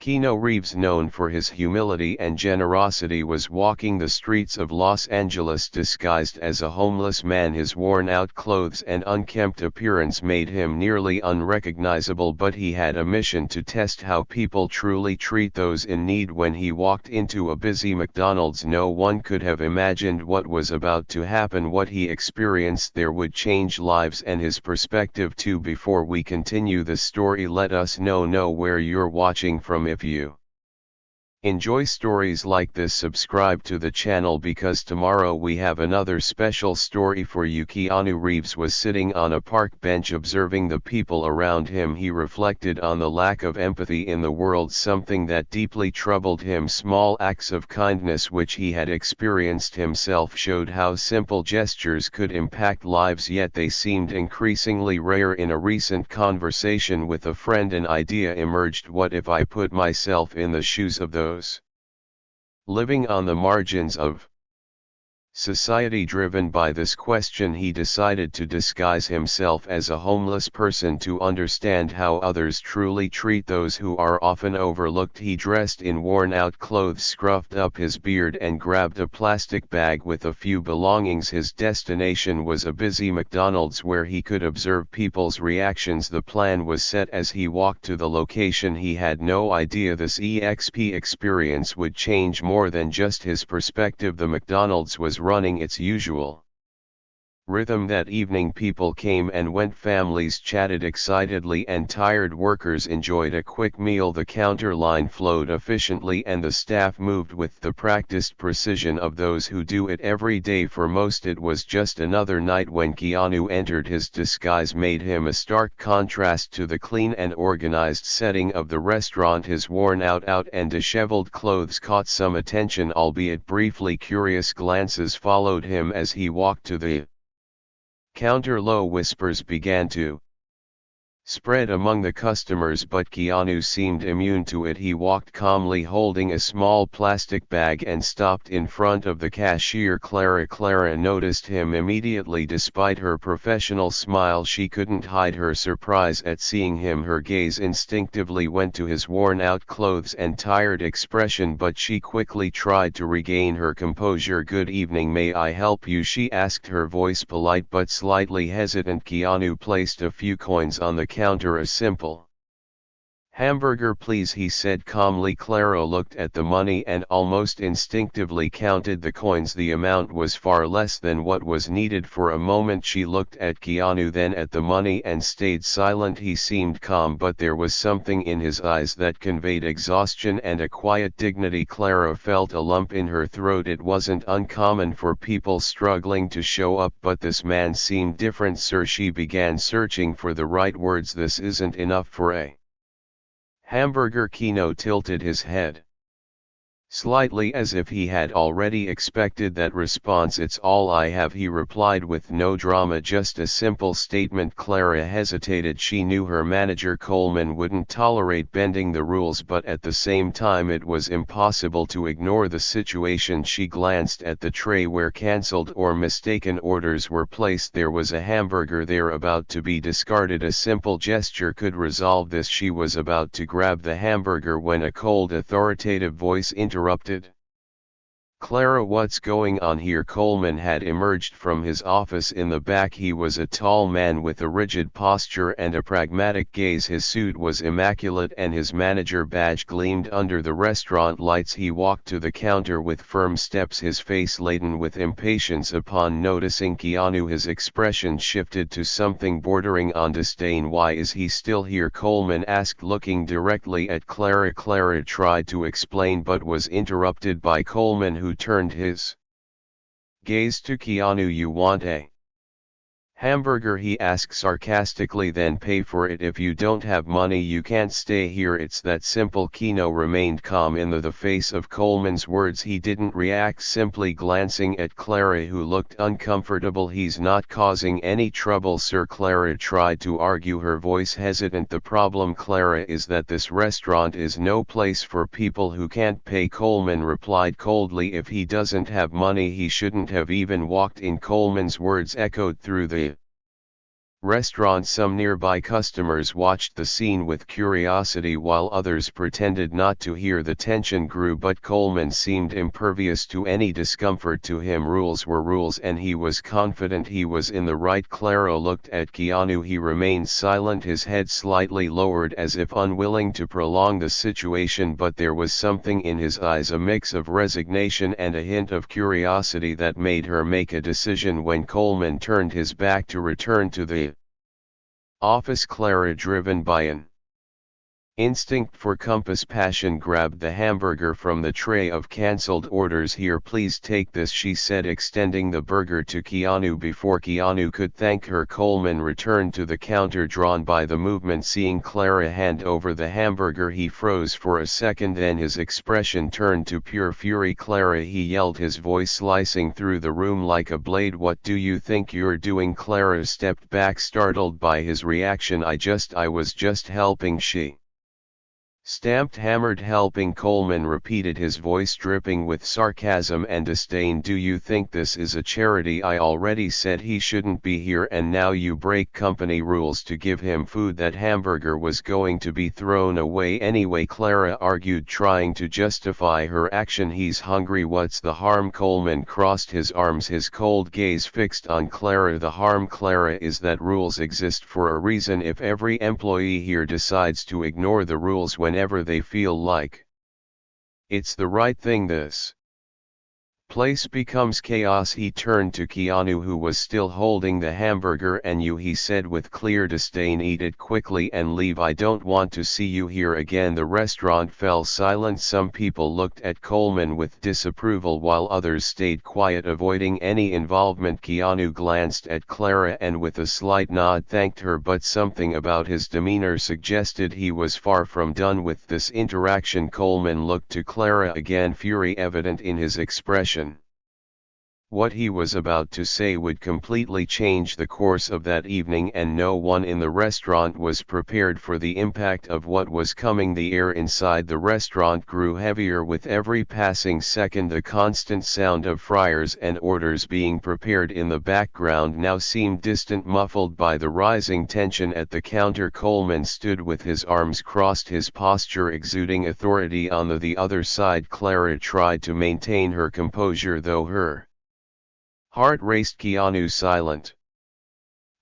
Keanu Reeves, known for his humility and generosity, was walking the streets of Los Angeles disguised as a homeless man. His worn-out clothes and unkempt appearance made him nearly unrecognizable, but he had a mission to test how people truly treat those in need. When he walked into a busy McDonald's, no one could have imagined what was about to happen. What he experienced there would change lives and his perspective too. Before we continue the story, let us know where you're watching from. If you enjoy stories like this, subscribe to the channel, because tomorrow we have another special story for you. Keanu Reeves was sitting on a park bench observing the people around him. He reflected on the lack of empathy in the world, something that deeply troubled him. Small acts of kindness which he had experienced himself showed how simple gestures could impact lives, yet they seemed increasingly rare. In a recent conversation with a friend, an idea emerged: what if I put myself in the shoes of those living on the margins of society? Driven by this question, he decided to disguise himself as a homeless person to understand how others truly treat those who are often overlooked. He dressed in worn-out clothes, scruffed up his beard, and grabbed a plastic bag with a few belongings. His destination was a busy McDonald's where he could observe people's reactions. The plan was set. As he walked to the location, he had no idea this experience would change more than just his perspective. The McDonald's was running its usual rhythm that evening. People came and went, families chatted excitedly, and tired workers enjoyed a quick meal. The counter line flowed efficiently, and the staff moved with the practiced precision of those who do it every day. For most, it was just another night. When Keanu entered, his disguise made him a stark contrast to the clean and organized setting of the restaurant. His worn-out and disheveled clothes caught some attention, albeit briefly. Curious glances followed him as he walked to the counter. Low whispers began to spread among the customers, but Keanu seemed immune to it. He walked calmly, holding a small plastic bag, and stopped in front of the cashier. Clara noticed him immediately. Despite her professional smile, she couldn't hide her surprise at seeing him. Her gaze instinctively went to his worn-out clothes and tired expression, but she quickly tried to regain her composure. "Good evening, may I help you?" she asked, her voice polite but slightly hesitant. Keanu placed a few coins on the counter. "A simple hamburger, please," he said calmly. Clara looked at the money and almost instinctively counted the coins. The amount was far less than what was needed. For a moment she looked at Keanu, then at the money, and stayed silent. He seemed calm, but there was something in his eyes that conveyed exhaustion and a quiet dignity. Clara felt a lump in her throat. It wasn't uncommon for people struggling to show up, but this man seemed different. "Sir," she began, searching for the right words. "This isn't enough for a hamburger." Keanu tilted his head slightly, as if he had already expected that response. "It's all I have," he replied with no drama, "just a simple statement." Clara hesitated. She knew her manager Coleman wouldn't tolerate bending the rules, but at the same time it was impossible to ignore the situation. She glanced at the tray where cancelled or mistaken orders were placed. There was a hamburger there, about to be discarded. A simple gesture could resolve this. She was about to grab the hamburger when a cold, authoritative voice interrupted. "Clara, what's going on here?" Coleman had emerged from his office in the back. He was a tall man with a rigid posture and a pragmatic gaze. His suit was immaculate and his manager badge gleamed under the restaurant lights. He walked to the counter with firm steps, his face laden with impatience. Upon noticing Keanu, his expression shifted to something bordering on disdain. "Why is he still here?" Coleman asked, looking directly at Clara. Clara tried to explain but was interrupted by Coleman, who turned his gaze to Keanu. "You want a hamburger?" he asked sarcastically. "Then pay for it. If you don't have money, you can't stay here. It's that simple." Keanu remained calm in the face of Coleman's words. He didn't react, simply glancing at Clara, who looked uncomfortable. "He's not causing any trouble, sir." Clara tried to argue, her voice hesitant. "The problem, Clara, is that this restaurant is no place for people who can't pay." Coleman replied coldly. "If he doesn't have money, he shouldn't have even walked in." Coleman's words echoed through the Restaurant. Some nearby customers watched the scene with curiosity while others pretended not to hear. The tension grew, but Coleman seemed impervious to any discomfort. To him, rules were rules and he was confident he was in the right. Clara looked at Keanu. He remained silent, his head slightly lowered as if unwilling to prolong the situation, but there was something in his eyes, a mix of resignation and a hint of curiosity, that made her make a decision. When Coleman turned his back to return to the office, Clara, driven by an instinct for compass passion, grabbed the hamburger from the tray of cancelled orders. "Here, please take this," she said, extending the burger to Keanu. Before Keanu could thank her, Coleman returned to the counter, drawn by the movement. Seeing Clara hand over the hamburger, he froze for a second, then his expression turned to pure fury. "Clara," he yelled, his voice slicing through the room like a blade, "what do you think you're doing?" Clara stepped back, startled by his reaction. I was just helping," she stamped. "Hammered helping?" Coleman repeated, his voice dripping with sarcasm and disdain. "Do you think this is a charity? I already said he shouldn't be here, and now you break company rules to give him food. That hamburger was going to be thrown away anyway," Clara argued, trying to justify her action. "He's hungry. What's the harm?" Coleman crossed his arms, his cold gaze fixed on Clara. "The harm, Clara, is that rules exist for a reason. If every employee here decides to ignore the rules whenever they feel like it's the right thing, this place becomes chaos." He turned to Keanu, who was still holding the hamburger. "And you," he said with clear disdain, "eat it quickly and leave. I don't want to see you here again." The restaurant fell silent. Some people looked at Coleman with disapproval while others stayed quiet, avoiding any involvement. Keanu glanced at Clara and with a slight nod thanked her, but something about his demeanor suggested he was far from done with this interaction. Coleman looked to Clara again, fury evident in his expression. What he was about to say would completely change the course of that evening, and no one in the restaurant was prepared for the impact of what was coming. The air inside the restaurant grew heavier with every passing second. The constant sound of fryers and orders being prepared in the background now seemed distant, muffled by the rising tension at the counter. Coleman stood with his arms crossed, his posture exuding authority. On the other side, Clara tried to maintain her composure, though her heart raced. Keanu, silent,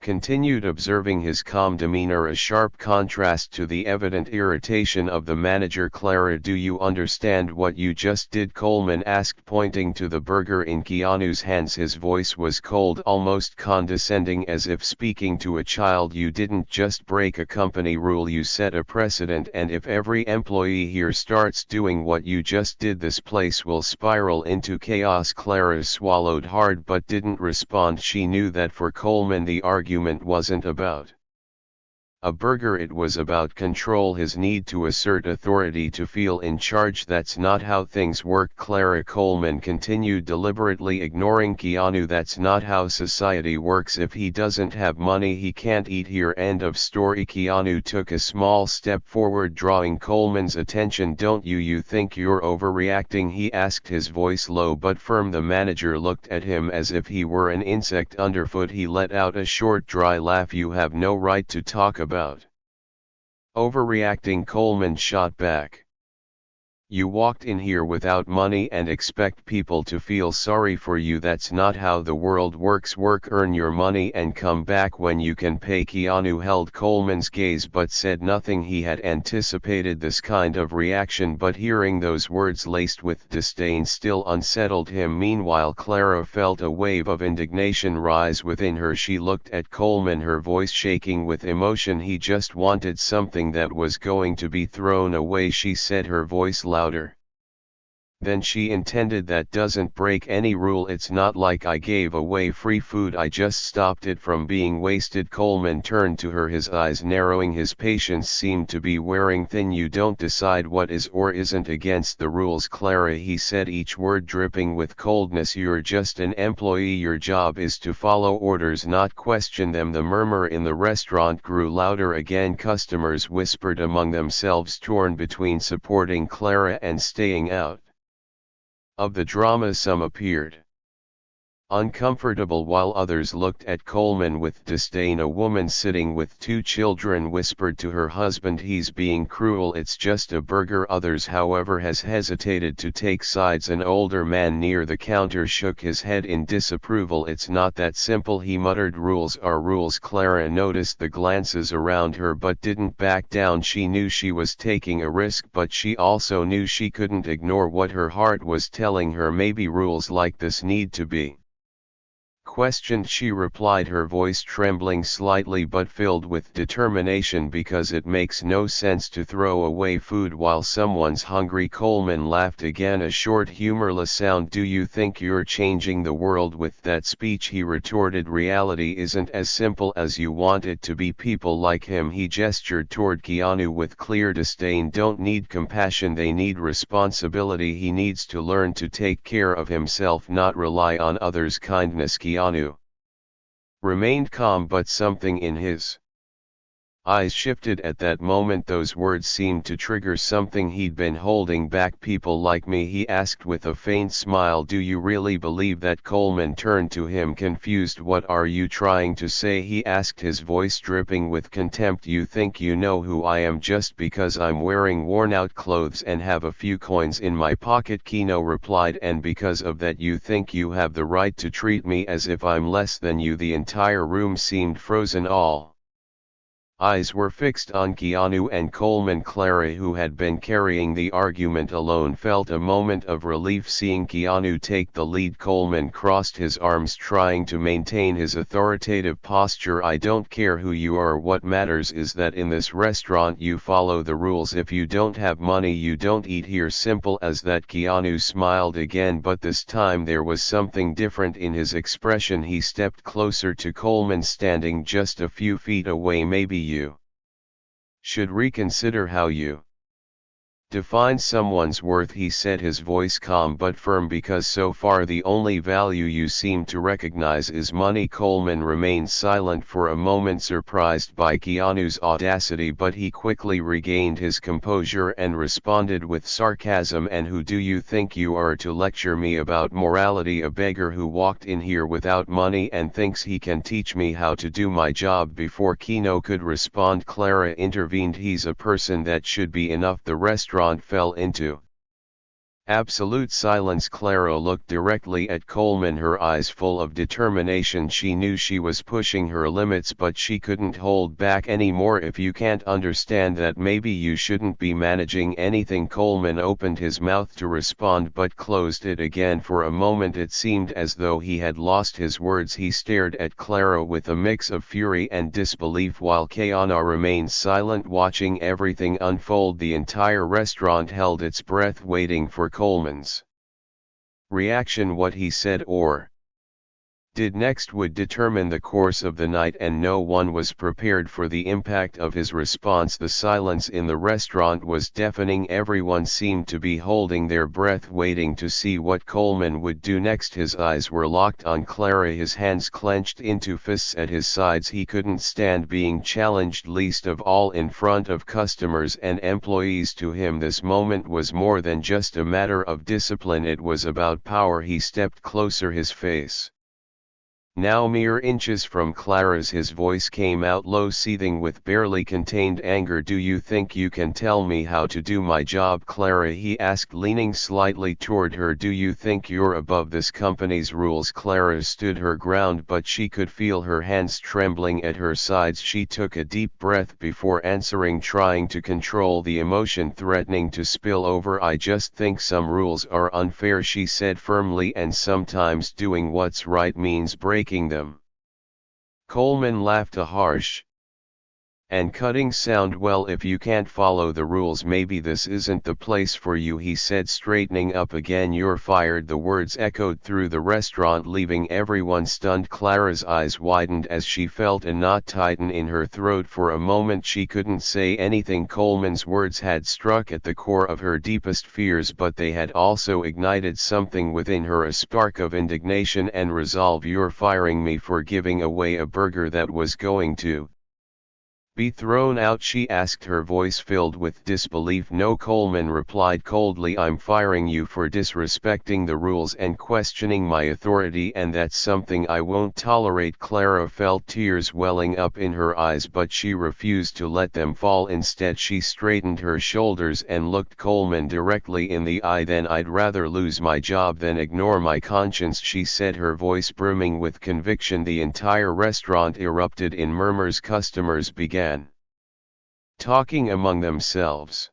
continued observing his calm demeanor, a sharp contrast to the evident irritation of the manager. "Clara, do you understand what you just did?" Coleman asked, pointing to the burger in Keanu's hands. His voice was cold, almost condescending, as if speaking to a child. "You didn't just break a company rule, you set a precedent, and if every employee here starts doing what you just did, this place will spiral into chaos." Clara swallowed hard but didn't respond. She knew that for Coleman the argument wasn't about a burger, it was about control, his need to assert authority, to feel in charge. "That's not how things work, Clara," Coleman continued, deliberately ignoring Keanu. "That's not how society works. If he doesn't have money, he can't eat here. End of story." Keanu took a small step forward, drawing Coleman's attention. "Don't you think you're overreacting?" he asked, his voice low but firm. The manager looked at him as if he were an insect underfoot. He let out a short, dry laugh. "You have no right to talk about overreacting," Coleman shot back. "You walked in here without money and expect people to feel sorry for you. That's not how the world works. Work, earn your money, and come back when you can pay." Keanu held Coleman's gaze but said nothing. He had anticipated this kind of reaction, but hearing those words laced with disdain still unsettled him. Meanwhile, Clara felt a wave of indignation rise within her. She looked at Coleman, her voice shaking with emotion. "He just wanted something that was going to be thrown away," she said, her voice louder than she intended. "That doesn't break any rule. It's not like I gave away free food. I just stopped it from being wasted." Coleman turned to her, his eyes narrowing. His patience seemed to be wearing thin. "You don't decide what is or isn't against the rules, Clara," he said, each word dripping with coldness. "You're just an employee. Your job is to follow orders, not question them." The murmur in the restaurant grew louder again. Customers whispered among themselves, torn between supporting Clara and staying out of the drama. Some appeared Uncomfortable while others looked at Coleman with disdain, a woman sitting with two children whispered to her husband, "He's being cruel, it's just a burger." Others, however, has hesitated to take sides. An older man near the counter shook his head in disapproval. "It's not that simple," he muttered. "Rules are rules." Clara noticed the glances around her but didn't back down. She knew she was taking a risk, but she also knew she couldn't ignore what her heart was telling her. "Maybe rules like this need to be questioned," she replied, her voice trembling slightly but filled with determination, "because it makes no sense to throw away food while someone's hungry." Coleman laughed again, a short humorless sound. "Do you think you're changing the world with that speech?" he retorted. "Reality isn't as simple as you want it to be. People like him," he gestured toward Keanu with clear disdain, "don't need compassion, they need responsibility. He needs to learn to take care of himself, not rely on others' kindness." Keanu remained calm, but something in his eyes shifted at that moment. Those words seemed to trigger something he'd been holding back. "People like me?" he asked with a faint smile. "Do you really believe that?" Coleman turned to him, confused. "What are you trying to say?" he asked, his voice dripping with contempt. "You think you know who I am just because I'm wearing worn-out clothes and have a few coins in my pocket," Keanu replied, "and because of that you think you have the right to treat me as if I'm less than you." The entire room seemed frozen. All eyes were fixed on Keanu and Coleman. Clara, who had been carrying the argument alone, felt a moment of relief seeing Keanu take the lead. Coleman crossed his arms, trying to maintain his authoritative posture. "I don't care who you are, what matters is that in this restaurant you follow the rules. If you don't have money you don't eat here, simple as that." Keanu smiled again, but this time there was something different in his expression. He stepped closer to Coleman, standing just a few feet away. "Maybe you should reconsider how you define someone's worth," he said, his voice calm but firm, "because so far the only value you seem to recognize is money." Coleman remained silent for a moment, surprised by Keanu's audacity, but he quickly regained his composure and responded with sarcasm, "And who do you think you are to lecture me about morality? A beggar who walked in here without money and thinks he can teach me how to do my job." Before Keanu could respond, Clara intervened. "He's a person that should be enough." The restaurant fell into absolute silence. Clara looked directly at Coleman, her eyes full of determination. She knew she was pushing her limits, but she couldn't hold back anymore. "If you can't understand that, maybe you shouldn't be managing anything." Coleman opened his mouth to respond but closed it again. For a moment it seemed as though he had lost his words. He stared at Clara with a mix of fury and disbelief, while Keanu remained silent, watching everything unfold. The entire restaurant held its breath, waiting for Coleman's reaction. What he said or did next would determine the course of the night, and no one was prepared for the impact of his response. The silence in the restaurant was deafening. Everyone seemed to be holding their breath, waiting to see what Coleman would do next. His eyes were locked on Clara, his hands clenched into fists at his sides. He couldn't stand being challenged, least of all in front of customers and employees. To him this moment was more than just a matter of discipline, it was about power. He stepped closer, his face now mere inches from Clara's. His voice came out low, seething with barely contained anger. "Do you think you can tell me how to do my job, Clara?" he asked, leaning slightly toward her. "Do you think you're above this company's rules?" Clara stood her ground, but she could feel her hands trembling at her sides. She took a deep breath before answering, trying to control the emotion threatening to spill over. "I just think some rules are unfair," she said firmly, "and sometimes doing what's right means breaking them." Coleman laughed, a harsh and cutting sound. "Well, if you can't follow the rules, maybe this isn't the place for you," he said, straightening up again. "You're fired." The words echoed through the restaurant, leaving everyone stunned. Clara's eyes widened as she felt a knot tighten in her throat. For a moment she couldn't say anything. Coleman's words had struck at the core of her deepest fears, but they had also ignited something within her, a spark of indignation and resolve. "You're firing me for giving away a burger that was going to Be thrown out, she asked, her voice filled with disbelief. No, Coleman replied coldly, I'm firing you for disrespecting the rules and questioning my authority, and that's something I won't tolerate. Clara felt tears welling up in her eyes, but she refused to let them fall. Instead, she straightened her shoulders and looked Coleman directly in the eye. Then I'd rather lose my job than ignore my conscience, she said, her voice brimming with conviction. The entire restaurant erupted in murmurs. Customers began talking among themselves,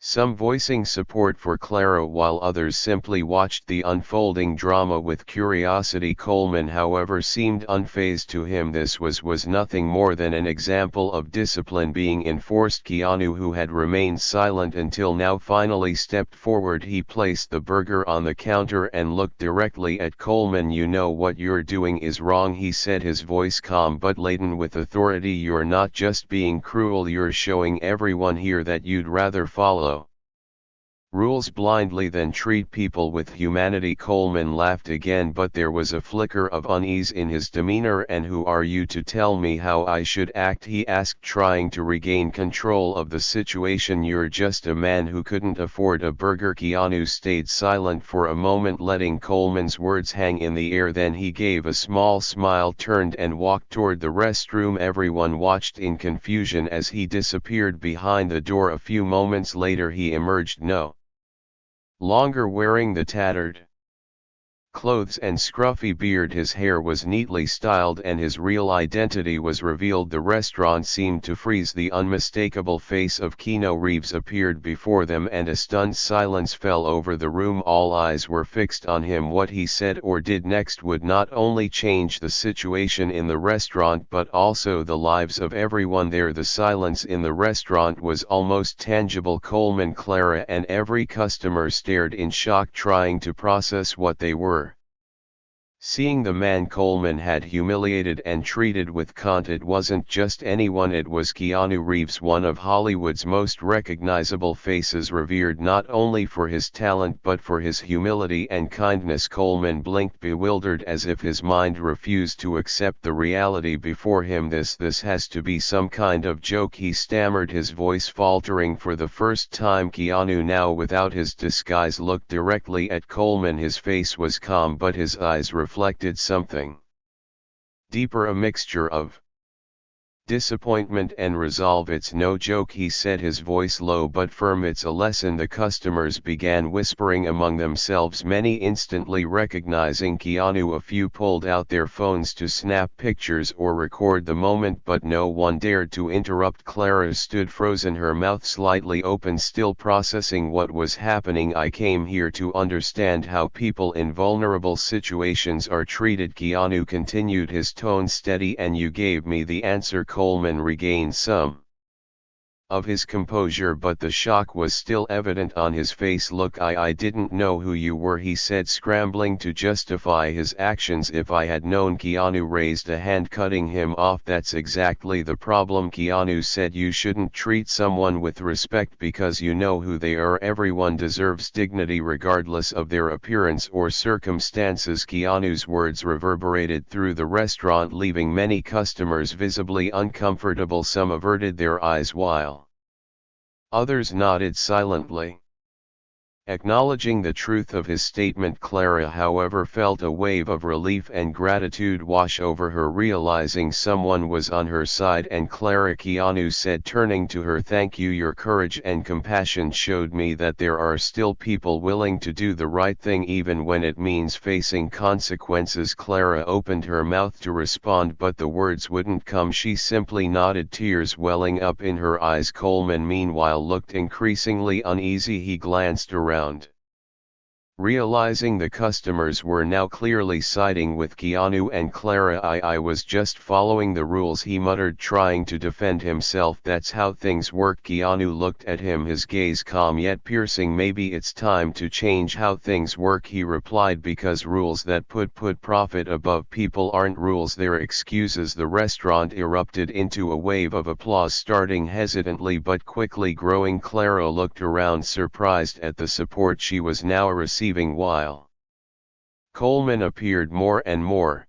some voicing support for Clara while others simply watched the unfolding drama with curiosity. Coleman, however, seemed unfazed. To him this was nothing more than an example of discipline being enforced. Keanu, who had remained silent until now, finally stepped forward. He placed the burger on the counter and looked directly at Coleman. You know what you're doing is wrong, he said, his voice calm but laden with authority. You're not just being cruel, you're showing everyone here that you'd rather follow rules blindly than treat people with humanity. Coleman laughed again, but there was a flicker of unease in his demeanor. And who are you to tell me how I should act, he asked, trying to regain control of the situation. You're just a man who couldn't afford a burger. Keanu stayed silent for a moment, letting Coleman's words hang in the air. Then he gave a small smile, turned and walked toward the restroom. Everyone watched in confusion as he disappeared behind the door. A few moments later he emerged, no longer wearing the tattered clothes and scruffy beard. His hair was neatly styled and his real identity was revealed. The restaurant seemed to freeze. The unmistakable face of Keanu Reeves appeared before them, and a stunned silence fell over the room. All eyes were fixed on him. What he said or did next would not only change the situation in the restaurant but also the lives of everyone there. The silence in the restaurant was almost tangible. Coleman, Clara, and every customer stared in shock, trying to process what they were seeing. The man Coleman had humiliated and treated with cant. It wasn't just anyone, it was Keanu Reeves, one of Hollywood's most recognizable faces, revered not only for his talent but for his humility and kindness. Coleman blinked, bewildered, as if his mind refused to accept the reality before him. This has to be some kind of joke, he stammered, his voice faltering. For the first time, Keanu, now without his disguise, looked directly at Coleman. His face was calm but his eyes reflected something deeper, a mixture of disappointment and resolve. It's no joke, he said, his voice low but firm. It's a lesson. The customers began whispering among themselves, many instantly recognizing Keanu. A few pulled out their phones to snap pictures or record the moment, but no one dared to interrupt. Clara stood frozen, her mouth slightly open, still processing what was happening. I came here to understand how people in vulnerable situations are treated, Keanu continued, his tone steady, and you gave me the answer. Coleman regained some of his composure, but the shock was still evident on his face. Look, I didn't know who you were, he said, scrambling to justify his actions. If I had known. Keanu raised a hand, cutting him off. That's exactly the problem, Keanu said. You shouldn't treat someone with respect because you know who they are. Everyone deserves dignity regardless of their appearance or circumstances. Keanu's words reverberated through the restaurant, leaving many customers visibly uncomfortable. Some averted their eyes while others nodded silently, acknowledging the truth of his statement. Clara, however, felt a wave of relief and gratitude wash over her, realizing someone was on her side. And Clara, Keanu said, turning to her, thank you. Your courage and compassion showed me that there are still people willing to do the right thing even when it means facing consequences. Clara opened her mouth to respond, but the words wouldn't come. She simply nodded, tears welling up in her eyes. Coleman, meanwhile, looked increasingly uneasy. He glanced around, realizing the customers were now clearly siding with Keanu and Clara. I was just following the rules, he muttered, trying to defend himself. That's how things work. Keanu looked at him, his gaze calm yet piercing. Maybe it's time to change how things work, he replied, because rules that put profit above people aren't rules, they're excuses. The restaurant erupted into a wave of applause, starting hesitantly but quickly growing. Clara looked around, surprised at the support she was now receiving, while Coleman appeared more and more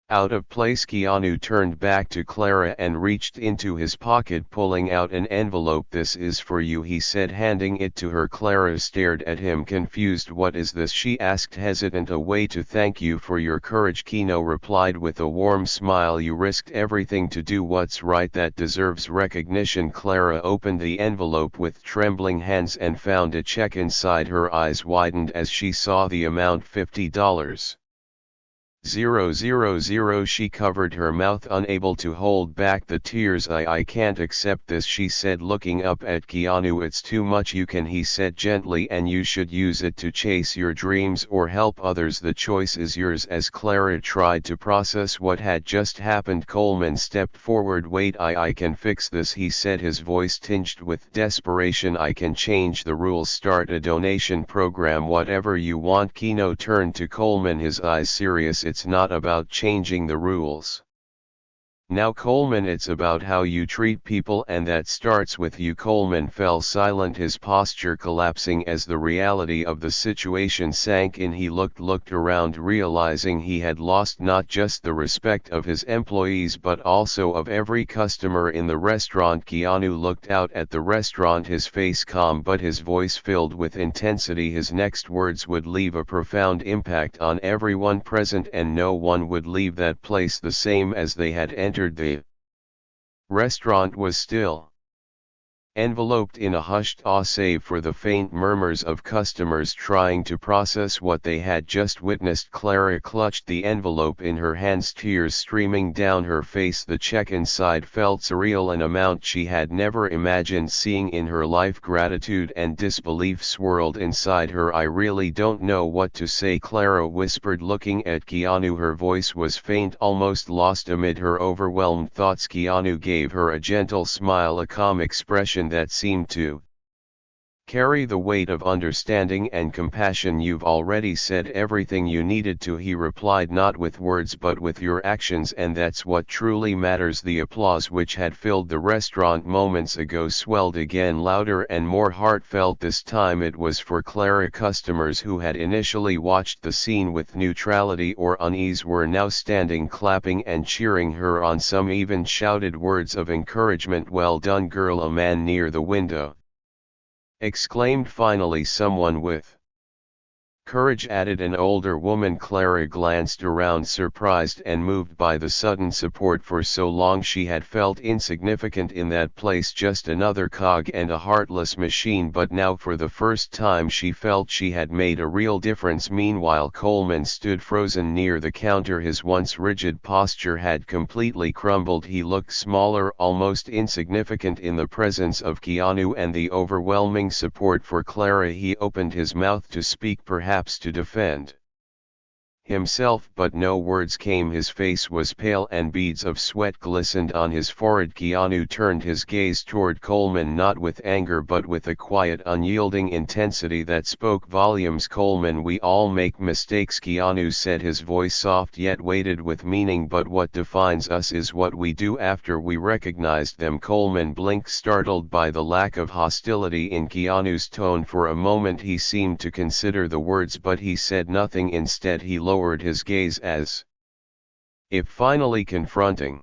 Out of place, Keanu turned back to Clara and reached into his pocket, pulling out an envelope. "This is for you," he said, handing it to her. Clara stared at him, confused. "What is this?" she asked, hesitant. "A way to thank you for your courage," Keanu replied with a warm smile. "You risked everything to do what's right. That deserves recognition." Clara opened the envelope with trembling hands and found a check inside. Her eyes widened as she saw the amount, $50. 000. She covered her mouth, unable to hold back the tears. I can't accept this," she said, looking up at Keanu. "It's too much." "You can," he said gently, "and you should use it to chase your dreams or help others. The choice is yours." As Clara tried to process what had just happened, Coleman stepped forward. "Wait, I can fix this," he said, his voice tinged with desperation. "I can change the rules, start a donation program, whatever you want." Keanu turned to Coleman, his eyes serious. "It's not about changing the rules now, Coleman, it's about how you treat people, and that starts with you." Coleman fell silent, his posture collapsing as the reality of the situation sank in. He looked around, realizing he had lost not just the respect of his employees but also of every customer in the restaurant. Keanu looked out at the restaurant, his face calm but his voice filled with intensity. His next words would leave a profound impact on everyone present, and no one would leave that place the same as they had entered. The restaurant was still, enveloped in a hushed awe save for the faint murmurs of customers trying to process what they had just witnessed. Clara clutched the envelope in her hands, tears streaming down her face. The check inside felt surreal, an amount she had never imagined seeing in her life. Gratitude and disbelief swirled inside her. "I really don't know what to say," Clara whispered, looking at Keanu. Her voice was faint, almost lost amid her overwhelmed thoughts. Keanu gave her a gentle smile, a calm expression that seemed to carry the weight of understanding and compassion. "You've already said everything you needed to," he replied, "not with words but with your actions, and that's what truly matters." The applause which had filled the restaurant moments ago swelled again, louder and more heartfelt. This time it was for Clara. Customers who had initially watched the scene with neutrality or unease were now standing, clapping and cheering her on. Some even shouted words of encouragement. "Well done, girl." A man near the window exclaimed. "Finally someone with courage," added an older woman. Clara glanced around, surprised and moved by the sudden support. For so long she had felt insignificant in that place, just another cog and a heartless machine, but now for the first time she felt she had made a real difference. Meanwhile, Coleman stood frozen near the counter. His once rigid posture had completely crumbled. He looked smaller, almost insignificant in the presence of Keanu and the overwhelming support for Clara. He opened his mouth to speak, perhaps to defend himself, but no words came. His face was pale and beads of sweat glistened on his forehead. Keanu turned his gaze toward Coleman, not with anger but with a quiet, unyielding intensity that spoke volumes. "Coleman, we all make mistakes," Keanu said, his voice soft yet weighted with meaning, "but what defines us is what we do after we recognized them." Coleman blinked, startled by the lack of hostility in Keanu's tone. For a moment he seemed to consider the words, but he said nothing. Instead he lowered his gaze as if finally confronting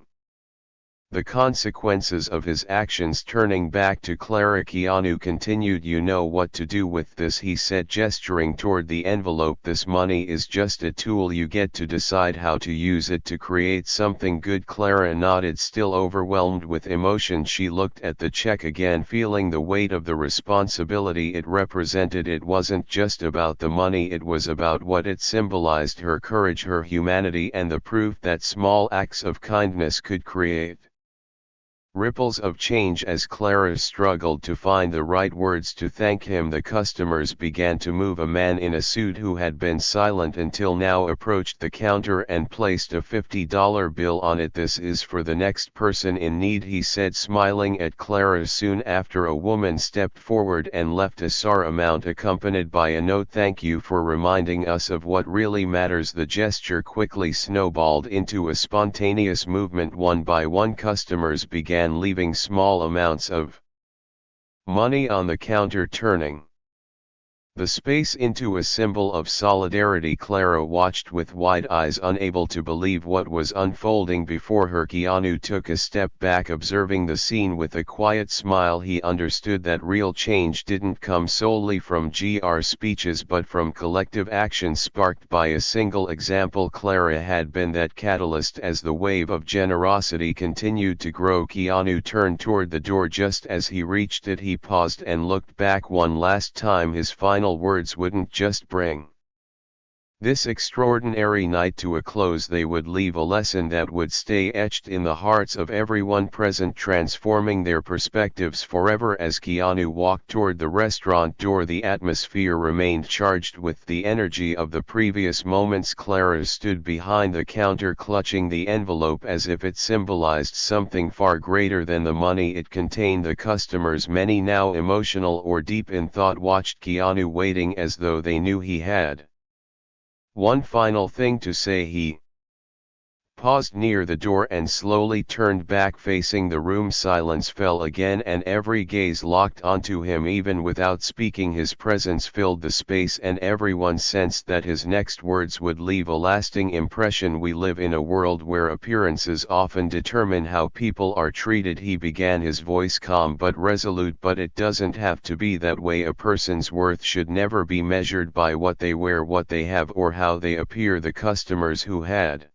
the consequences of his actions. Turning back to Clara, Keanu continued, "You know what to do with this," he said, gesturing toward the envelope. "This money is just a tool. You get to decide how to use it to create something good." Clara nodded, still overwhelmed with emotion. She looked at the check again, feeling the weight of the responsibility it represented. It wasn't just about the money, it was about what it symbolized: her courage, her humanity, and the proof that small acts of kindness could create ripples of change. As Clara struggled to find the right words to thank him, the customers began to move. A man in a suit who had been silent until now approached the counter and placed a $50 bill on it. "This is for the next person in need," he said, smiling at Clara. Soon after, a woman stepped forward and left a SAR amount accompanied by a note: "Thank you for reminding us of what really matters." The gesture quickly snowballed into a spontaneous movement. One by one, customers began leaving small amounts of money on the counter, turning The space into a symbol of solidarity. Clara watched with wide eyes, unable to believe what was unfolding before her. Keanu took a step back, observing the scene with a quiet smile. He understood that real change didn't come solely from GR speeches but from collective action sparked by a single example. Clara had been that catalyst. As the wave of generosity continued to grow, Keanu turned toward the door. Just as he reached it, he paused and looked back one last time. His final words wouldn't just bring this extraordinary night to a close, they would leave a lesson that would stay etched in the hearts of everyone present, transforming their perspectives forever. As Keanu walked toward the restaurant door, the atmosphere remained charged with the energy of the previous moments. Clara stood behind the counter, clutching the envelope as if it symbolized something far greater than the money it contained. The customers, many now emotional or deep in thought, watched Keanu, waiting as though they knew he had one final thing to say. He paused near the door and slowly turned back, facing the room. Silence fell again, and every gaze locked onto him. Even without speaking, his presence filled the space, and everyone sensed that his next words would leave a lasting impression. We live in a world where appearances often determine how people are treated. He began, his voice calm but resolute. But it doesn't have to be that way. A person's worth should never be measured by what they wear, what they have, or how they appear. The customers who had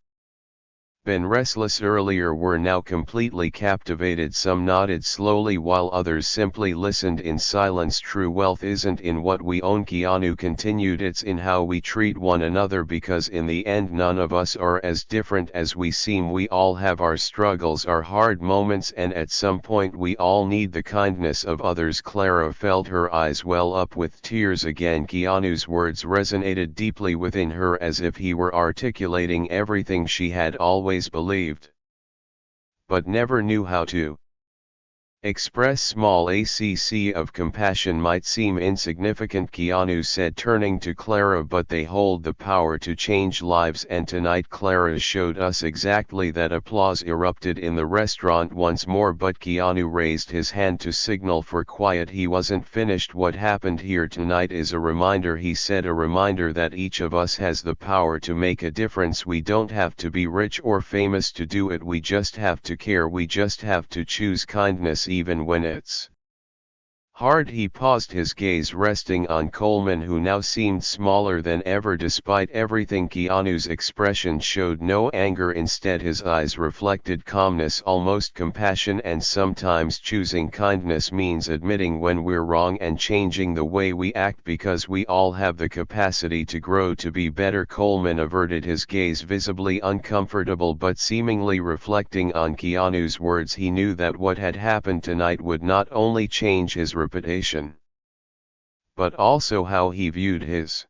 been restless earlier were now completely captivated. Some nodded slowly while others simply listened in silence. True wealth isn't in what we own, Keanu continued, it's in how we treat one another, because in the end none of us are as different as we seem. We all have our struggles, our hard moments, and at some point we all need the kindness of others. Clara felt her eyes well up with tears again. Keanu's words resonated deeply within her, as if he were articulating everything she had always believed, but never knew how to express. Small acts of compassion might seem insignificant, Keanu said, turning to Clara, but they hold the power to change lives, and tonight Clara showed us exactly that. Applause erupted in the restaurant once more, but Keanu raised his hand to signal for quiet. He wasn't finished. What happened here tonight is a reminder, he said, a reminder that each of us has the power to make a difference. We don't have to be rich or famous to do it. We just have to care. We just have to choose kindness even when it's hard. He paused, his gaze resting on Coleman, who now seemed smaller than ever. Despite everything, Keanu's expression showed no anger. Instead, his eyes reflected calmness, almost compassion. And sometimes choosing kindness means admitting when we're wrong and changing the way we act, because we all have the capacity to grow, to be better. Coleman averted his gaze, visibly uncomfortable but seemingly reflecting on Keanu's words. He knew that what had happened tonight would not only change his reputation, but also how he viewed his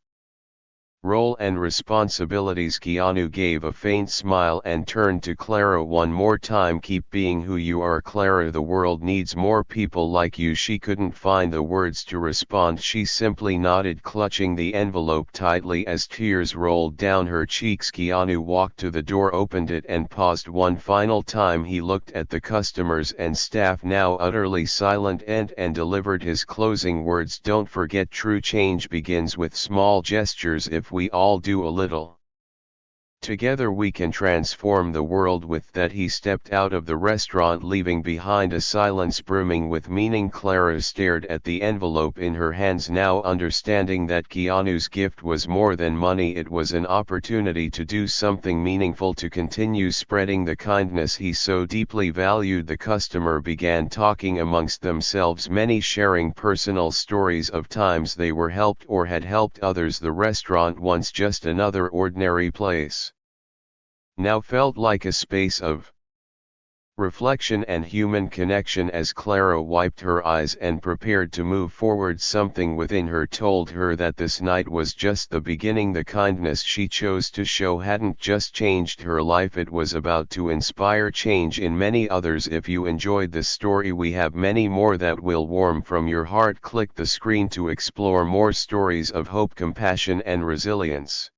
role and responsibilities. Keanu gave a faint smile and turned to Clara one more time. Keep being who you are, Clara. The world needs more people like you. She couldn't find the words to respond. She simply nodded, clutching the envelope tightly as tears rolled down her cheeks. Keanu walked to the door, opened it, and paused one final time. He looked at the customers and staff, now utterly silent, and delivered his closing words. Don't forget, true change begins with small gestures. If we all do a little together, we can transform the world. With that, he stepped out of the restaurant, leaving behind a silence brimming with meaning. Clara stared at the envelope in her hands, now understanding that Keanu's gift was more than money. It was an opportunity to do something meaningful, to continue spreading the kindness he so deeply valued. The customer began talking amongst themselves, many sharing personal stories of times they were helped or had helped others. The restaurant, once just another ordinary place, now felt like a space of reflection and human connection. As Clara wiped her eyes and prepared to move forward, something within her told her that this night was just the beginning. The kindness she chose to show hadn't just changed her life, it was about to inspire change in many others. If you enjoyed this story, we have many more that will warm from your heart. Click the screen to explore more stories of hope, compassion, and resilience.